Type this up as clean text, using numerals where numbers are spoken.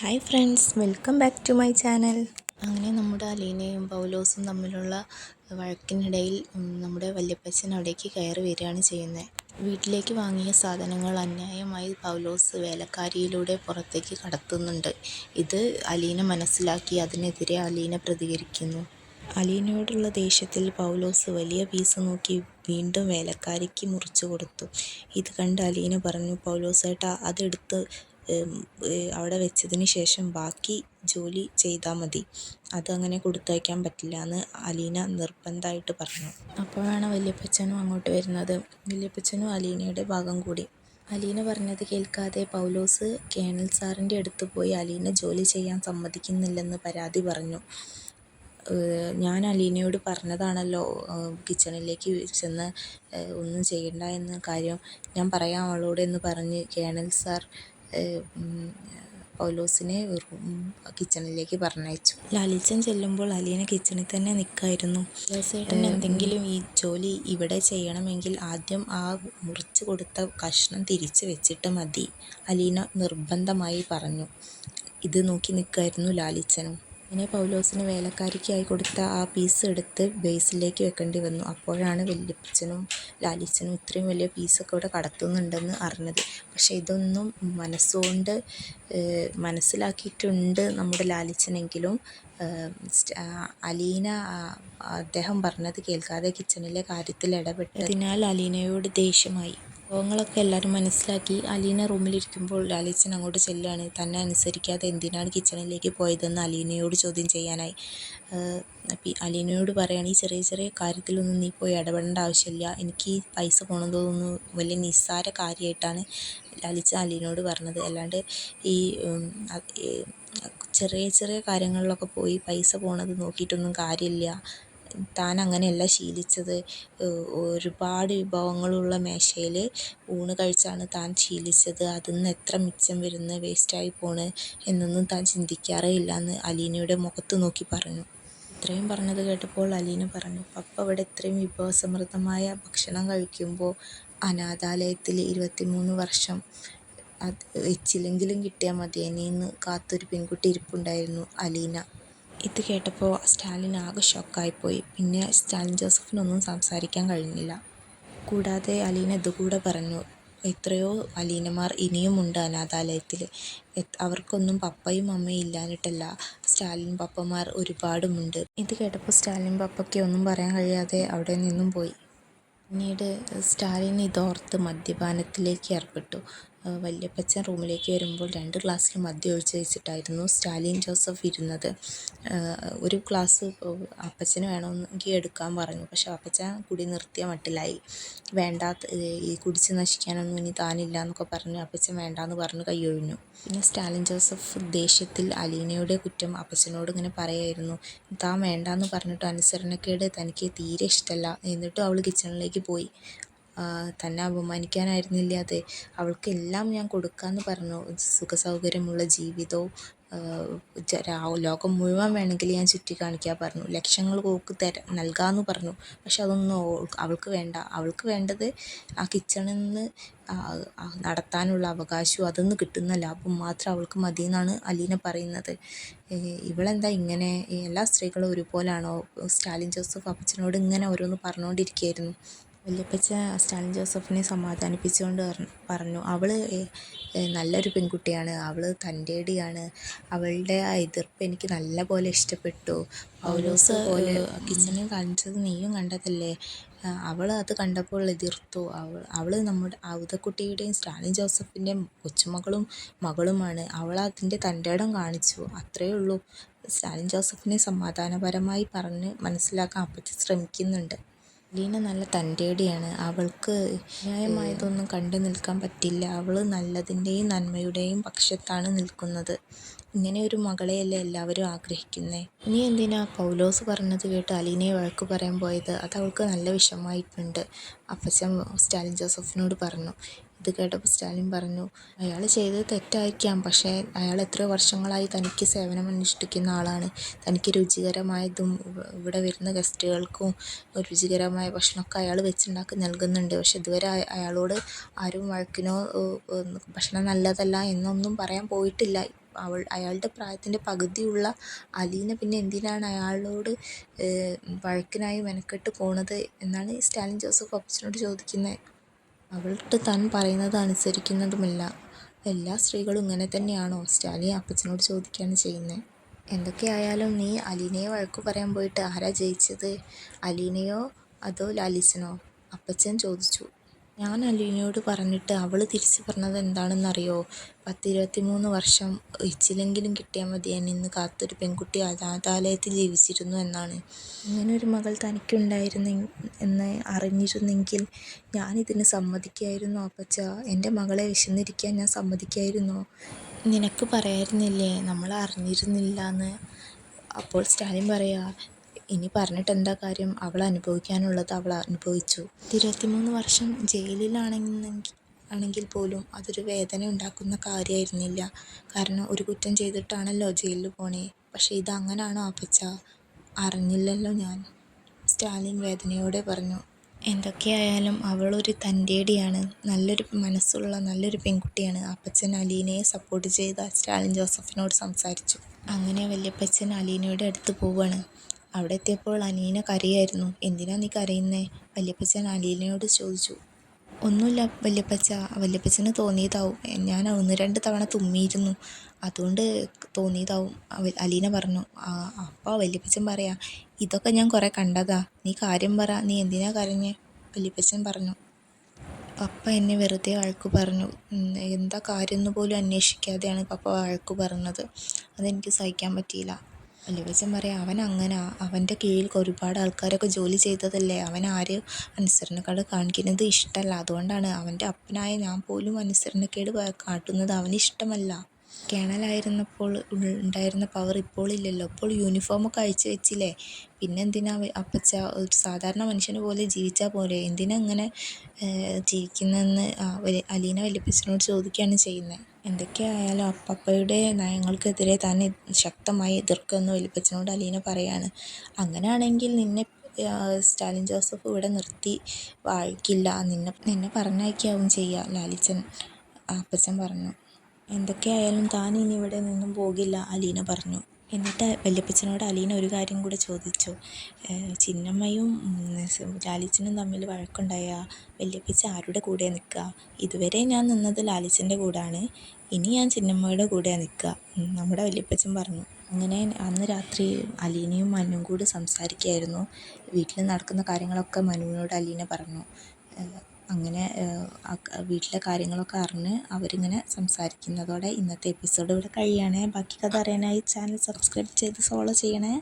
Hi friends, welcome back to my channel. അങ്ങനെ നമ്മുടെ അലീനയും പൗലോസും തമ്മിലുള്ള വഴക്കിനിടയിൽ നമ്മുടെ വല്യപ്പച്ചൻ അവിടേക്ക് കയറി വരികയാണ് ചെയ്യുന്നത്. വീട്ടിലേക്ക് വാങ്ങിയ സാധനങ്ങൾ അന്യായമായി പൗലോസ് വേലക്കാരിയിലൂടെ പുറത്തേക്ക് കടത്തുന്നുണ്ട്. ഇത് അലീന മനസ്സിലാക്കി അതിനെതിരെ അലീന പ്രതികരിക്കുന്നു. അലീനയോടുള്ള ദേഷ്യത്തിൽ പൗലോസ് വലിയ പീസ് നോക്കി വീണ്ടും വേലക്കാരിക്ക് മുറിച്ചു കൊടുത്തു. ഇത് കണ്ട് അലീന പറഞ്ഞു, പൗലോസേട്ടാ, അതെടുത്ത് അവിടെ വെച്ചതിന് ശേഷം ബാക്കി ജോലി ചെയ്താൽ മതി. അതങ്ങനെ കൊടുത്തയക്കാൻ പറ്റില്ല എന്ന് അലീന നിർബന്ധമായിട്ട് പറഞ്ഞു. അപ്പോഴാണ് വല്യപ്പച്ചനും അങ്ങോട്ട് വരുന്നത്. വല്യപ്പച്ചനും അലീനയുടെ ഭാഗം കൂടി. അലീന പറഞ്ഞത് കേൾക്കാതെ പൗലോസ് കേണൽ സാറിൻ്റെ അടുത്ത് പോയി അലീന ജോലി ചെയ്യാൻ സമ്മതിക്കുന്നില്ലെന്ന് പരാതി പറഞ്ഞു. ഞാൻ അലീനയോട് പറഞ്ഞതാണല്ലോ കിച്ചണിലേക്ക് ചെന്ന് ഒന്നും ചെയ്യണ്ട എന്ന കാര്യം, ഞാൻ പറയാം അവളോട് എന്ന് പറഞ്ഞ് കേണൽ സാർ പൗലോസിനെ കിച്ചണിലേക്ക് പറഞ്ഞയച്ചു. ലാലിച്ചൻ ചെല്ലുമ്പോൾ അലീന കിച്ചണിൽ തന്നെ നിൽക്കായിരുന്നു. പൗലോസേട്ടൻ എന്തെങ്കിലും ഈ ജോലി ഇവിടെ ചെയ്യണമെങ്കിൽ ആദ്യം ആ മുറിച്ച് കൊടുത്ത കഷ്ണം തിരിച്ച് വെച്ചിട്ട് മതി, അലീന നിർബന്ധമായി പറഞ്ഞു. ഇത് നോക്കി നിൽക്കായിരുന്നു ലാലിച്ചനും. അങ്ങനെ പൗലോസിന് വേലക്കാരിക്കായി കൊടുത്ത ആ പീസ് എടുത്ത് ബേസിലേക്ക് വെക്കേണ്ടി വന്നു. അപ്പോഴാണ് വല്യപ്പച്ചനും ലാലിച്ചനും ഇത്രയും വലിയ പീസൊക്കെ ഇവിടെ കടത്തുന്നുണ്ടെന്ന് അറിഞ്ഞത്. പക്ഷേ ഇതൊന്നും മനസ്സുകൊണ്ട് മനസ്സിലാക്കിയിട്ടുണ്ട് നമ്മുടെ ലാലിച്ചനെങ്കിലും അലീന അദ്ദേഹം പറഞ്ഞത് കേൾക്കാതെ കിച്ചണിലെ കാര്യത്തിൽ ഇടപെട്ടതിനാൽ അലീനയോട് ദേഷ്യമായി. സംഭവങ്ങളൊക്കെ എല്ലാവരും മനസ്സിലാക്കി അലീന റൂമിലിരിക്കുമ്പോൾ ലാലിച്ചൻ അങ്ങോട്ട് ചെല്ലുകയാണ്. തന്നെ അനുസരിക്കാതെ എന്തിനാണ് കിച്ചണിലേക്ക് പോയതെന്ന് അലീനയോട് ചോദ്യം ചെയ്യാനായി. അലീനയോട് പറയുകയാണ്, ഈ ചെറിയ ചെറിയ കാര്യത്തിലൊന്നും നീ പോയി ഇടപെടേണ്ട ആവശ്യമില്ല, എനിക്ക് ഈ പൈസ പോണതൊന്നും വലിയ നിസ്സാര കാര്യമായിട്ടാണ് ലാലിച്ചൻ അലീനയോട് പറഞ്ഞത്. അല്ലാണ്ട് ഈ ചെറിയ ചെറിയ കാര്യങ്ങളിലൊക്കെ പോയി പൈസ പോണത് നോക്കിയിട്ടൊന്നും കാര്യമില്ല. താൻ അങ്ങനെയല്ല ശീലിച്ചത്. ഒരുപാട് വിഭവങ്ങളുള്ള മേശയിൽ ഊണ് കഴിച്ചാണ് താൻ ശീലിച്ചത്. അതിൽ നിന്ന് എത്ര മിച്ചം വരുന്നത്, വേസ്റ്റായി പോണ് എന്നൊന്നും താൻ ചിന്തിക്കാറേ ഇല്ല എന്ന് അലീനയുടെ മുഖത്ത് നോക്കി പറഞ്ഞു. ഇത്രയും പറഞ്ഞത് കേട്ടപ്പോൾ അലീന പറഞ്ഞു, പപ്പ ഇവിടെ ഇത്രയും വിഭവസമൃദ്ധമായ ഭക്ഷണം കഴിക്കുമ്പോൾ അനാഥാലയത്തിൽ 23 വർഷം അത് വെച്ചില്ലെങ്കിലും കിട്ടിയാൽ മതിയെന്ന് കാത്തൊരു പെൺകുട്ടി ഇരിപ്പുണ്ടായിരുന്നു, അലീന. ഇത് കേട്ടപ്പോൾ സ്റ്റാലിൻ ആകെ ഷോക്കായിപ്പോയി. പിന്നെ സ്റ്റാലിൻ ജോസഫിനൊന്നും സംസാരിക്കാൻ കഴിഞ്ഞില്ല. കൂടാതെ അലീന ഇതുകൂടെ പറഞ്ഞു, എത്രയോ അലീനമാർ ഇനിയുമുണ്ട് അനാഥാലയത്തിൽ. അവർക്കൊന്നും പപ്പയും അമ്മയും ഇല്ലാഞ്ഞിട്ടല്ല, സ്റ്റാലിൻ പപ്പമാർ ഒരുപാടുമുണ്ട്. ഇത് കേട്ടപ്പോൾ സ്റ്റാലിൻ പപ്പയ്ക്ക് ഒന്നും പറയാൻ കഴിയാതെ അവിടെ നിന്നും പോയി. പിന്നീട് സ്റ്റാലിൻ ഇതോർത്ത് മദ്യപാനത്തിലേക്ക് ഏർപ്പെട്ടു. വല്യപ്പച്ചൻ റൂമിലേക്ക് വരുമ്പോൾ 2 ഗ്ലാസ്സിൽ മദ്യം ഒഴിച്ച് വെച്ചിട്ടായിരുന്നു സ്റ്റാലിൻ ജോസഫ് ഇരുന്നത്. ഒരു ഗ്ലാസ് അപ്പച്ചന് വേണമെങ്കിൽ എടുക്കാൻ പറഞ്ഞു. പക്ഷെ അപ്പച്ചൻ കുടി നിർത്തിയ മട്ടിലായി. വേണ്ട, ഈ കുടിച്ച് നശിക്കാനൊന്നും ഇനി താനില്ല എന്നൊക്കെ പറഞ്ഞ് അപ്പച്ചൻ വേണ്ടാന്ന് പറഞ്ഞ് കൈയൊഴിഞ്ഞു. പിന്നെ സ്റ്റാലിൻ ജോസഫ് ദേഷ്യത്തിൽ അലീനയുടെ കുറ്റം അപ്പച്ചനോട് ഇങ്ങനെ പറയായിരുന്നു. താൻ വേണ്ടാന്ന് പറഞ്ഞിട്ട് അനുസരണക്കേട് തനിക്ക് തീരെ ഇഷ്ടമല്ല. എന്നിട്ടും അവൾ കിച്ചണിലേക്ക് പോയി. തന്നെ അപമാനിക്കാനായിരുന്നില്ലേ അത്. അവൾക്കെല്ലാം ഞാൻ കൊടുക്കാമെന്ന് പറഞ്ഞു. സുഖസൗകര്യമുള്ള ജീവിതവും ലോകം മുഴുവൻ വേണമെങ്കിൽ ഞാൻ ചുറ്റിക്കാണിക്കാൻ പറഞ്ഞു. ലക്ഷങ്ങൾ ഓൾക്ക് നൽകാമെന്ന് പറഞ്ഞു. പക്ഷെ അതൊന്നും അവൾക്ക് വേണ്ട. അവൾക്ക് വേണ്ടത് ആ കിച്ചണിൽ നിന്ന് നടത്താനുള്ള അവകാശവും അതിൽ നിന്ന് കിട്ടുന്ന ലാഭം മാത്രം അവൾക്ക് മതി എന്നാണ് അലീന പറയുന്നത്. ഇവളെന്താ ഇങ്ങനെ, എല്ലാ സ്ത്രീകളും ഒരുപോലാണോ? സ്റ്റാലിൻ ജോസഫ് അപ്പച്ചനോട് ഇങ്ങനെ ഓരോന്ന് പറഞ്ഞുകൊണ്ടിരിക്കുകയായിരുന്നു. വല്യപ്പച്ച സ്റ്റാലിൻ ജോസഫിനെ സമാധാനിപ്പിച്ചുകൊണ്ട് പറഞ്ഞു, അവൾ നല്ലൊരു പെൺകുട്ടിയാണ്, അവൾ തൻ്റേടിയാണ്, അവളുടെ ആ എതിർപ്പ് എനിക്ക് നല്ല പോലെ ഇഷ്ടപ്പെട്ടു. പൗലോസ് പോലെ കിച്ചണിൽ കാണിച്ചത് നീയും കണ്ടതല്ലേ. അവൾ അത് കണ്ടപ്പോൾ എതിർത്തു. അവൾ നമ്മുടെ ഔതക്കുട്ടിയുടെയും സ്റ്റാലിൻ ജോസഫിൻ്റെയും കൊച്ചുമകളും മകളുമാണ്. അവൾ അതിൻ്റെ തൻ്റെ ഇടം കാണിച്ചു, അത്രയേ ഉള്ളൂ. സ്റ്റാലിൻ ജോസഫിനെ സമാധാനപരമായി പറഞ്ഞ് മനസ്സിലാക്കാൻ അപ്പച്ചൻ ശ്രമിക്കുന്നുണ്ട്. അലീന നല്ല തൻ്റേടിയാണ്, അവൾക്ക് ന്യായമായതൊന്നും കണ്ടു നിൽക്കാൻ പറ്റില്ല. അവൾ നല്ലതിൻ്റെയും നന്മയുടെയും പക്ഷത്താണ് നിൽക്കുന്നത്. ഇങ്ങനെ ഒരു മകളെയല്ലേ എല്ലാവരും ആഗ്രഹിക്കുന്നത്. ഇനി എന്തിനാ പൗലോസ് പറഞ്ഞത് കേട്ട് അലീനയെ വഴക്ക് പറയാൻ പോയത്? അത് അവൾക്ക് നല്ല വിഷമമായിട്ടുണ്ട്, അപ്പച്ചൻ സ്റ്റാലിൻ ജോസഫിനോട് പറഞ്ഞു. ഇത് കേട്ടപ്പോൾ സ്റ്റാലിൻ പറഞ്ഞു, അയാൾ ചെയ്തത് തെറ്റായിരിക്കാം, പക്ഷേ അയാൾ എത്രയോ വർഷങ്ങളായി തനിക്ക് സേവനം അനുഷ്ഠിക്കുന്ന ആളാണ്. തനിക്ക് രുചികരമായതും ഇവിടെ വരുന്ന ഗസ്റ്റുകൾക്കും രുചികരമായ ഭക്ഷണമൊക്കെ അയാൾ വെച്ചുണ്ടാക്കി നൽകുന്നുണ്ട്. പക്ഷെ ഇതുവരെ അയാളോട് ആരും വഴക്കിനോ ഭക്ഷണം നല്ലതല്ല എന്നൊന്നും പറയാൻ പോയിട്ടില്ല. അയാളുടെ പ്രായത്തിൻ്റെ പകുതിയുള്ള അലീന പിന്നെ എന്തിനാണ് അയാളോട് വഴക്കിനായി മെനക്കെട്ട് പോണത് എന്നാണ് സ്റ്റാലിൻ ജോസഫ് അപ്പച്ചനോട് ചോദിക്കുന്നത്. അവൾക്ക് താൻ പറയുന്നത് അനുസരിക്കുന്നതുമില്ല. എല്ലാ സ്ത്രീകളും ഇങ്ങനെ തന്നെയാണോ? സ്റ്റാലിൻ അപ്പച്ചനോട് ചോദിക്കുകയാണ് ചെയ്യുന്നത്. എന്തൊക്കെയായാലും നീ അലീനയെ വഴക്കു പറയാൻ പോയിട്ട് ആരാ ജയിച്ചത്? അലീനയോ അതോ ലാലിച്ചനോ? അപ്പച്ചൻ ചോദിച്ചു. ഞാൻ അലീനയോട് പറഞ്ഞിട്ട് അവൾ തിരിച്ചു പറഞ്ഞത് എന്താണെന്നറിയോ? 10-23 വർഷം ഇച്ചിലെങ്കിലും കിട്ടിയാൽ മതിയെന്ന് കാത്തൊരു പെൺകുട്ടി അനാഥാലയത്തിൽ ജീവിച്ചിരുന്നു എന്നാണ്. ഇങ്ങനൊരു മകൾ തനിക്കുണ്ടായിരുന്നു അറിഞ്ഞിരുന്നെങ്കിൽ ഞാനിതിന് സമ്മതിക്കുമായിരുന്നോ അപ്പച്ച? എൻ്റെ മകളെ വിശന്നിരിക്കാൻ ഞാൻ സമ്മതിക്കുമായിരുന്നോ? നിനക്ക് പറയായിരുന്നില്ലേ നമ്മൾ അറിഞ്ഞിരുന്നില്ലെന്ന്? അപ്പോൾ സ്റ്റാലിൻ പറയാ, ഇനി പറഞ്ഞിട്ട് എന്താ കാര്യം? അവൾ അനുഭവിക്കാനുള്ളത് അവൾ അനുഭവിച്ചു. 23 വർഷം ജയിലിലാണെങ്കിൽ പോലും അതൊരു വേദന ഉണ്ടാക്കുന്ന കാര്യമായിരുന്നില്ല. കാരണം ഒരു കുറ്റം ചെയ്തിട്ടാണല്ലോ ജയിലിൽ പോണേ. പക്ഷെ ഇതങ്ങനാണോ അപ്പച്ച? അറിഞ്ഞില്ലല്ലോ ഞാൻ, സ്റ്റാലിൻ വേദനയോടെ പറഞ്ഞു. എന്തൊക്കെയായാലും അവളൊരു തൻ്റേടിയാണ്, നല്ലൊരു മനസ്സുള്ള നല്ലൊരു പെൺകുട്ടിയാണ്. അപ്പച്ചൻ അലീനയെ സപ്പോർട്ട് ചെയ്ത സ്റ്റാലിൻ ജോസഫിനോട് സംസാരിച്ചു. അങ്ങനെ വല്യപ്പച്ചൻ അലീനയുടെ അടുത്ത് പോവാണ്. അവിടെ എത്തിയപ്പോൾ അലീന കരയായിരുന്നു. എന്തിനാ നീ കരയുന്നേ? വല്യപ്പച്ചൻ അലീനയോട് ചോദിച്ചു. ഒന്നുമില്ല വല്യപ്പച്ച, വല്യപ്പച്ചന് തോന്നിയതാവും, ഞാൻ 1-2 തവണ തുമ്മിയിരുന്നു, അതുകൊണ്ട് തോന്നിയതാവും, അലീന പറഞ്ഞു. അപ്പോൾ വല്യപ്പച്ചൻ പറയാ, ഇതൊക്കെ ഞാൻ കുറേ കണ്ടതാ, നീ കാര്യം പറ, നീ എന്തിനാ കരഞ്ഞേ? വല്യപ്പച്ചൻ പറഞ്ഞു. പപ്പ എന്നെ വെറുതെ വഴക്കു പറഞ്ഞു. എന്താ കാര്യമെന്ന് പോലും അന്വേഷിക്കാതെയാണ് പപ്പ വഴക്കു പറഞ്ഞത്. അതെനിക്ക് സഹിക്കാൻ പറ്റിയില്ല. വല്യപ്പച്ചൻ പറയാം, അവൻ അങ്ങനെ, അവൻ്റെ കീഴിൽ ഒരുപാട് ആൾക്കാരൊക്കെ ജോലി ചെയ്തതല്ലേ, അവൻ ആരെയും അനുസരണക്കേട് കാണിക്കുന്നത് ഇഷ്ടമല്ല. അതുകൊണ്ടാണ് അവൻ്റെ അപ്പനായ ഞാൻ പോലും അനുസരണക്കേട് കാട്ടുന്നത് അവന് ഇഷ്ടമല്ല. കേണലായിരുന്നപ്പോൾ ഉണ്ടായിരുന്ന പവർ ഇപ്പോൾ ഇല്ലല്ലോ. ഇപ്പോൾ യൂണിഫോമൊക്കെ അഴിച്ചു വെച്ചില്ലേ, പിന്നെന്തിനാ അപ്പച്ച ഒരു സാധാരണ മനുഷ്യനെ പോലെ ജീവിച്ചാൽ പോരെ? എന്തിനാ ഇങ്ങനെ ജീവിക്കുന്നതെന്ന് അലീന വല്യപ്പച്ചനോട് ചോദിക്കുകയാണ് ചെയ്യുന്നത്. എന്തൊക്കെയായാലും പപ്പയുടെ നയങ്ങൾക്കെതിരെ താൻ ശക്തമായി എതിർക്കുമെന്ന് വല്യപ്പച്ചനോട് അലീന പറയാണ്. അങ്ങനെയാണെങ്കിൽ നിന്നെ സ്റ്റാലിൻ ജോസഫ് ഇവിടെ നിർത്തി വാഴിക്കില്ല, നിന്നെ പറഞ്ഞയക്കാവും ചെയ്യുക ലാലിച്ചൻ, അപ്പച്ചൻ പറഞ്ഞു. എന്തൊക്കെയായാലും താൻ ഇനി ഇവിടെ നിന്നും പോകില്ല, അലീന പറഞ്ഞു. എന്നിട്ട് വല്യപ്പച്ചനോട് അലീന ഒരു കാര്യം കൂടെ ചോദിച്ചു. ചിന്നമ്മയും ലാലിച്ചനും തമ്മിൽ വഴക്കുണ്ടായ വല്യപ്പച്ച ആരുടെ കൂടെ നിൽക്കുക? ഇതുവരെ ഞാൻ നിന്നത് ലാലിച്ചൻ്റെ കൂടെയാണ്, ഇനി ഞാൻ ചിന്നമ്മയുടെ കൂടെ നിൽക്കുക, നമ്മുടെ വല്യപ്പച്ചൻ പറഞ്ഞു. അങ്ങനെ അന്ന് രാത്രി അലീനയും മനുവും കൂടി സംസാരിക്കുകയായിരുന്നു. വീട്ടിൽ നടക്കുന്ന കാര്യങ്ങളൊക്കെ മനുവിനോട് അലീന പറഞ്ഞു. അങ്ങനെ വീട്ടിലെ കാര്യങ്ങളൊക്കെ അറിഞ്ഞ് അവരിങ്ങനെ സംസാരിക്കുന്നതോടെ ഇന്നത്തെ എപ്പിസോഡ് ഇവിടെ കഴിയുകയാണ്. ബാക്കി കഥ അറിയാനായി ചാനൽ സബ്സ്ക്രൈബ് ചെയ്ത് ഫോളോ ചെയ്യണേ.